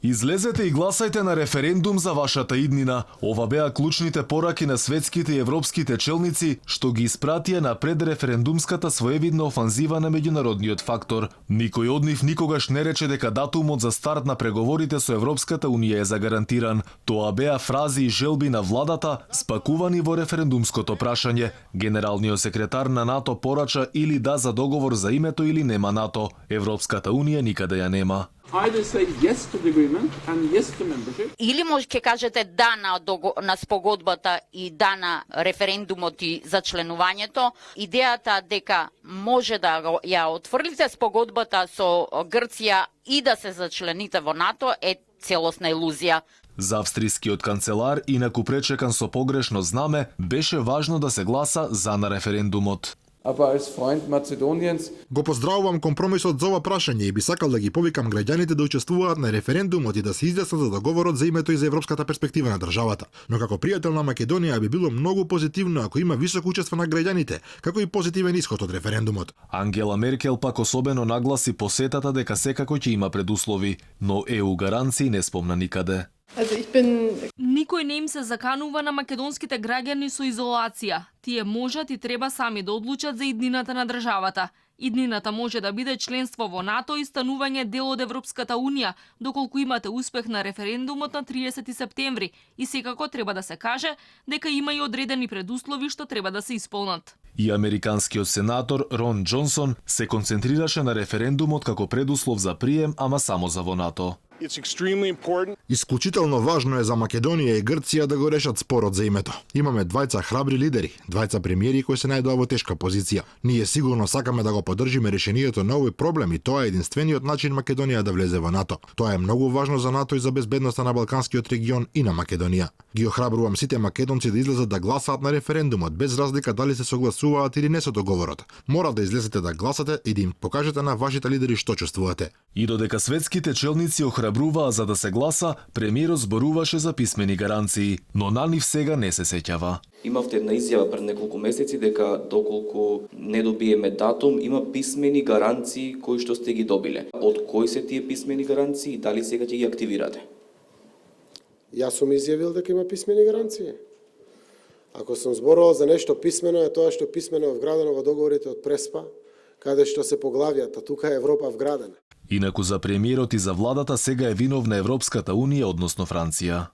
Излезете и гласајте на референдум за вашата иднина. Ова беа клучните пораки на светските и европските челници што ги испратија на предреферендумската своевидна офанзива на меѓународниот фактор. Никој од нив никогаш не рече дека датумот за старт на преговорите со Европската унија е загарантиран. Тоа беа фрази и желби на владата спакувани во референдумското прашање. Генералниот секретар на НАТО порача или да за договор за името или нема НАТО. Европската унија никаде ја нема. Или може ќе кажете да на спогодбата и да на референдумот и за членувањето. Идејата дека може да ја отфрлите спогодбата со Грција и да се зачлените во НАТО е целосна илузија. За австрискиот канцелар, инаку пречекан со погрешно знаме, беше важно да се гласа за на референдумот. Го поздравувам компромисот за ова прашање и би сакал да ги повикам граѓаните да учествуваат на референдумот и да се изјаснат за договорот за името и за европската перспектива на државата. Но како пријател на Македонија би било многу позитивно ако има високо учество на граѓаните, како и позитивен исход од референдумот. Ангела Меркел пак особено нагласи посетата дека секако ќе има предуслови, но ЕУ гаранции не спомна никаде. Никој не им се заканува на македонските граѓани со изолација. Тие можат и треба сами да одлучат за иднината на државата. Иднината може да биде членство во НАТО и станување дел од Европската унија, доколку имате успех на референдумот на 30 септември. И секако треба да се каже дека има и одредени предуслови што треба да се исполнат. И американскиот сенатор Рон Џонсон се концентрираше на референдумот како предуслов за прием, ама само за во НАТО. Исклучително важно е за Македонија и Грција да го решат спорот за името. Имаме двајца храбри лидери, двајца премиери кои се најдоа во тешка позиција. Ние сигурно сакаме да го поддржиме решението на овој проблем и тоа е единствениот начин Македонија да влезе во НАТО. Тоа е многу важно за НАТО и за безбедноста на Балканскиот регион и на Македонија. Ги охрабрувам сите македонци да излезат да гласаат на референдумот без разлика дали се согласуваат или не со договорот. Мора да излезете да гласате и да им покажете на вашите лидери што чувствувате. И додека светските челници охрабруваа за да се гласа, премиерот зборуваше за писмени гаранции, но на нив сега не се сеќава. Имавте една изјава пред неколку месеци дека доколку не добиеме датум, има писмени гаранции кои што сте ги добиле. Од кои се тие писмени гаранции и дали сега ќе ги активирате? Јас сум изјавил дека има писмени гаранции. Ако сум зборувал за нешто писмено, е тоа што писмено е вградено во договорите од Преспа, каде што се поглавијата, тука е Европа вградена. Инаку за премиерот и за владата сега е виновна Европската унија, односно Франција.